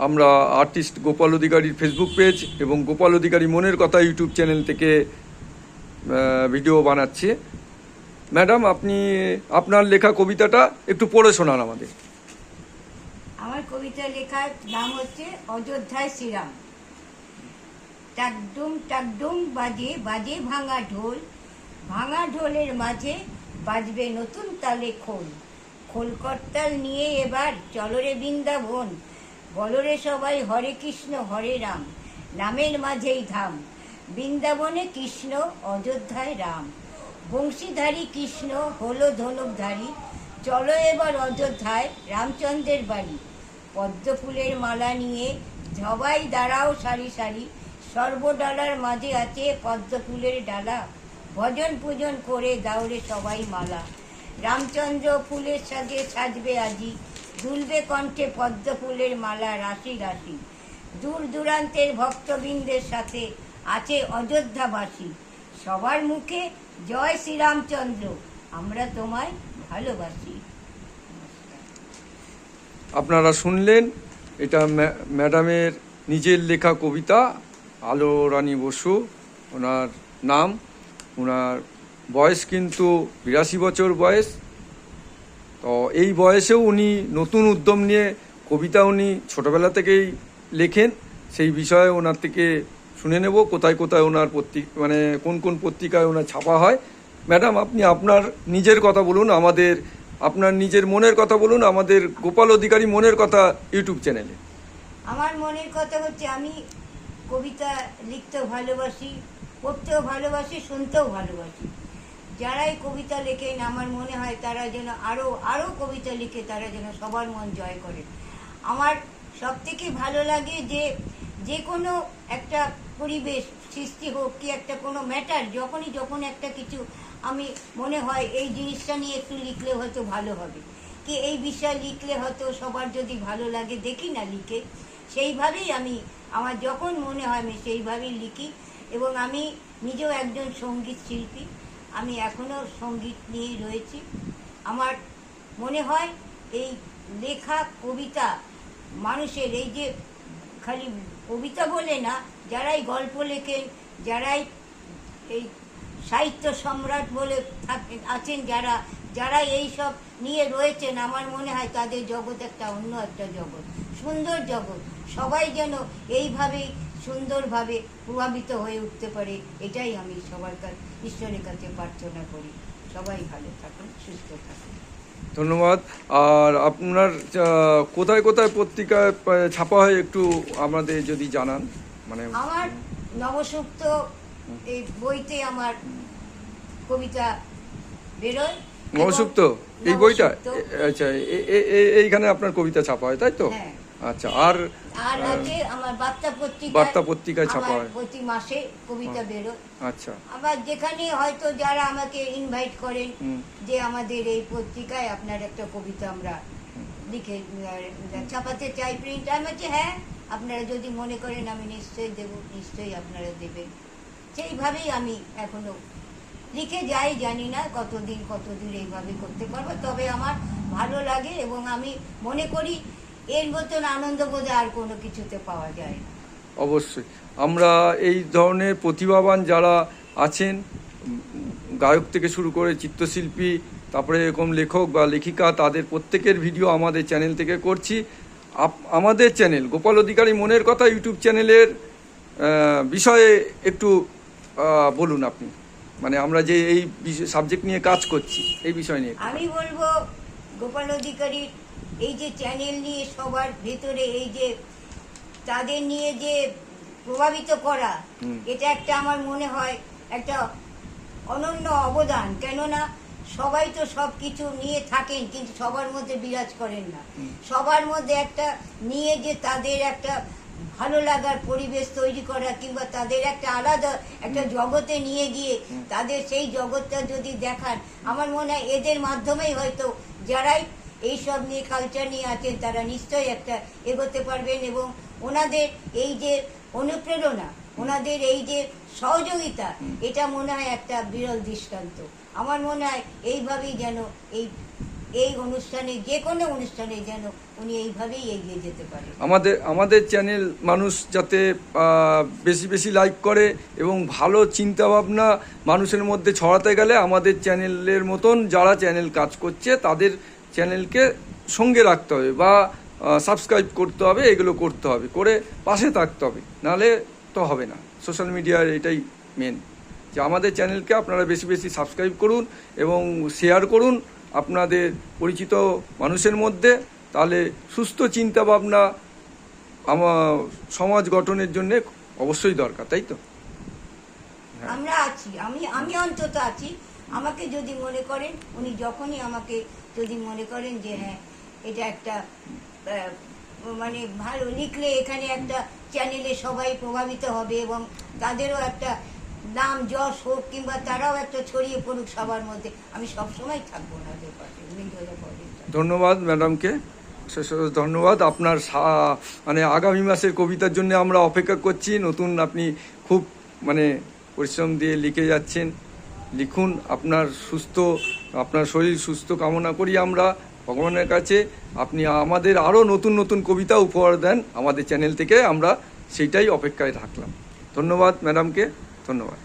আমরা আর্টিস্ট গোপাল অধিকারীর Facebook page এবং গোপাল অধিকারী মনের কথা ইউটিউব চ্যানেল থেকে ভিডিও বানাচ্ছি। ম্যাডাম, আপনি আপনার লেখা কবিতাটা একটু পড়ে শোনান আমাদের। আমার কবিতা লেখার নাম হচ্ছে অযোধ্যায় শ্রীরাম। টাকডুম টাকডুম বাজে বাজে ভাঙা ঢোল, ভাঙা ঢোলের মাঝে বাজবে নতুন তালে খোল। খোল করতাল নিয়ে এবার চলরে বৃন্দাবন, বলরে সবাই হরে কৃষ্ণ হরে রাম, নামের মাঝেই ধাম। বৃন্দাবনে কৃষ্ণ, অযোধ্যায় রাম। বংশীধারী কৃষ্ণ হলো ধনুকধারী, চলো এবার অযোধ্যায় রামচন্দ্রের বাড়ি। পদ্ম ফুলের মালা নিয়ে সবাই দাঁড়াও সারি সারি, সর্বডালার মাঝে আছে পদ্ম ফুলের ডালা। ভজন পূজন করে দাওরে সবাই মালা। রামচন্দ্র ফুলের সাজে সাজবে আজি, দুলবে কণ্ঠে পদ্ম ফুলের মালা রাশি রাশি। দূর দূরান্তের ভক্তবৃন্দের সাথে আছে অযোধ্যাবাসী, সবার মুখে জয় শ্রীরামচন্দ্র, আমরা তোমায় ভালোবাসি। আপনারা শুনলেন, এটা ম্যাডামের নিজের লেখা কবিতা। আলো রানী বসু ওনার নাম। ওনার বয়স কিন্তু 82 বছর বয়স। তো এই বয়সেও উনি নতুন উদ্যম নিয়ে কবিতা উনি ছোটোবেলা থেকেই লেখেন। সেই বিষয়ে ওনার থেকে শুনে নেব কোথায় কোথায় ওনার মানে কোন কোন পত্রিকায় ওনার ছাপা হয়। ম্যাডাম, আপনি আপনার নিজের কথা বলুন, আপনার নিজের মনের কথা বলুন আমাদের গোপাল অধিকারী মনের কথা ইউটিউব চ্যানেলে। আমার মনের কথা হচ্ছে, আমি কবিতা লিখতেও ভালোবাসি, পড়তেও ভালোবাসি, শুনতেও ভালোবাসি। যারাই কবিতা লেখেন আমার মনে হয় তারা যেন আরও আরও কবিতা লিখে তারা যেন সবার মন জয় করে। আমার সবথেকে ভালো লাগে যে যে কোনো একটা পরিবেশ সৃষ্টি হোক কি একটা কোনো ম্যাটার, যখন একটা কিছু আমি মনে হয় এই জিনিসটা নিয়ে একটু লিখলে হয়তো ভালো হবে, কি এই বিষয় লিখলে হয়তো সবার যদি ভালো লাগে, দেখি না লিখে সেইভাবেই আমার যখন মনে হয় আমি সেইভাবেই লিখি। এবং আমি নিজেও একজন সঙ্গীত শিল্পী, আমি এখনও সঙ্গীত নিয়েই রয়েছি। আমার মনে হয় এই লেখা কবিতা মানুষের, এই যে খালি কবিতা বলে না, যারাই গল্প লেখেন, যারাই এই সাহিত্য সম্রাট বলে আছেন, যারা এই সব নিয়ে রয়েছেন, আমার মনে হয় তাদের জগৎ একটা অন্য একটা জগৎ, সুন্দর জগৎ। সবাই যেন এইভাবেই সুন্দরভাবে প্রভাবিত হয়ে উঠতে পারে, এটাই আমি সবার কাছে ঈশ্বরের কাছে প্রার্থনা করি। সবাই ভালো থাকুন, সুস্থ থাকুন। ধন্যবাদ। আর আপনার কোথায় কোথায় পত্রিকায় ছাপা হয় একটু আমাদের যদি জানান। মানে আমার নবসুপ্ত এই বইতে আমার কবিতা বেরোয়। নবসুপ্ত এই বইটা, আচ্ছা, এইখানে আপনার কবিতা ছাপা হয়, তাই তো? হ্যাঁ। আচ্ছা, আর আছে আমার বার্তা পত্রিকায় ছাপা হয় প্রতি মাসে কবিতা বেরোয়। আচ্ছা। আবার যেখানে হয়তো যারা আমাকে ইনভাইট করেন যে আমাদের এই পত্রিকায় আপনার একটা কবিতা আমরা লিখে ছাপাতে চাই, প্রিন্ট, আমি বলছি হ্যাঁ, আপনারা যদি মনে করেন আমি নিশ্চয়ই দেব, নিশ্চয়ই আপনারা দেবেন। সেইভাবেই আমি এখনো লিখে যাই, জানি না কতদূর এইভাবে করতে পারবো, তবে আমার ভালো লাগে এবং আমি মনে করি এর মতন আনন্দ বোধ আর কোনো কিছুতে পাওয়া যায় না। অবশ্যই আমরা এই ধরনের প্রতিভাবান যারা আছেন, গায়ক থেকে শুরু করে চিত্রশিল্পী, তারপরে এরকম লেখক বা লেখিকা, তাদের প্রত্যেকের ভিডিও আমাদের চ্যানেল থেকে করছি। আমাদের চ্যানেল গোপাল অধিকারী মনের কথা ইউটিউব চ্যানেলের বিষয়ে একটু বলুন আপনি, মানে আমরা যে এই সাবজেক্ট নিয়ে কাজ করছি এই বিষয় নিয়ে। আমি বলবো গোপাল অধিকারীর এই যে চ্যানেল নিয়ে সবার ভেতরে এই যে তাদের নিয়ে যে প্রভাবিত করা, এটা একটা আমার মনে হয় একটা অনন্য অবদান। কেননা সবাই তো সব কিছু নিয়ে থাকেন কিন্তু সবার মধ্যে বিরাজ করেন না। সবার মধ্যে একটা নিয়ে যে তাদের একটা ভালো লাগার পরিবেশ তৈরি করা, কিংবা তাদের একটা আলাদা একটা জগতে নিয়ে গিয়ে তাদের সেই জগৎটা যদি দেখান, আমার মনে হয় এদের মাধ্যমেই হয়তো যারাই এইসব নিয়ে কালচার নিয়ে আছেন তারা নিশ্চয়ই একটা এগোতে পারবেন। এবং ওনাদের এই যে অনুপ্রেরণা, ওনাদের এই যে সহযোগিতা, এটা মনে হয় একটা বিরল দৃষ্টান্ত। আমার মনে হয় এইভাবেই যেন এই অনুষ্ঠানে, যে কোনো অনুষ্ঠানে যেন উনি এইভাবেই এগিয়ে যেতে পারেন। আমাদের চ্যানেল মানুষ যাতে বেশি বেশি লাইক করে এবং ভালো চিন্তা ভাবনা মানুষের মধ্যে ছড়াতে গেলে আমাদের চ্যানেলের মতন যারা চ্যানেল কাজ করছে তাদের চ্যানেলকে সঙ্গে রাখতে হবে বা সাবস্ক্রাইব করতে হবে, এগুলো করতে হবে, করে পাশে থাকতে হবে, নাহলে তো হবে না। সোশ্যাল মিডিয়ার এটাই মেন, যে আমাদের চ্যানেলকে আপনারা বেশি বেশি সাবস্ক্রাইব করুন এবং শেয়ার করুন আপনাদের পরিচিত মানুষের মধ্যে। তাহলে সুস্থ চিন্তা ভাবনা সমাজ গঠনের জন্য অবশ্যই দরকার, তাই তো? আমরা আছি, আমি অন্তত আছি। আমাকে যদি মনে করেন, উনি যখনই আমাকে যদি মনে করেন যে হ্যাঁ এটা একটা মানে ভালো লিখলে এখানে একটা চ্যানেলে সবাই প্রভাবিত হবে এবং তাদেরও একটা নাম যশ হোক, কিংবা তারাও একটা ছড়িয়ে পড়ুক সবার মধ্যে, আমি সবসময় থাকবো ওনাদের পাশে। ধন্যবাদ ম্যাডামকে, শেষ ধন্যবাদ। আপনার মানে আগামী মাসের কবিতার জন্য আমরা অপেক্ষা করছি। নতুন আপনি খুব মানে পরিশ্রম দিয়ে লিখে যাচ্ছেন, লিখুন। আপনার শরীর সুস্থ কামনা করি আমরা ভগবানের কাছে। আপনি আমাদের আরও নতুন নতুন কবিতা উপহার দেন আমাদের চ্যানেল থেকে, আমরা সেইটাই অপেক্ষায় থাকলাম। ধন্যবাদ ম্যাডামকে, ধন্যবাদ।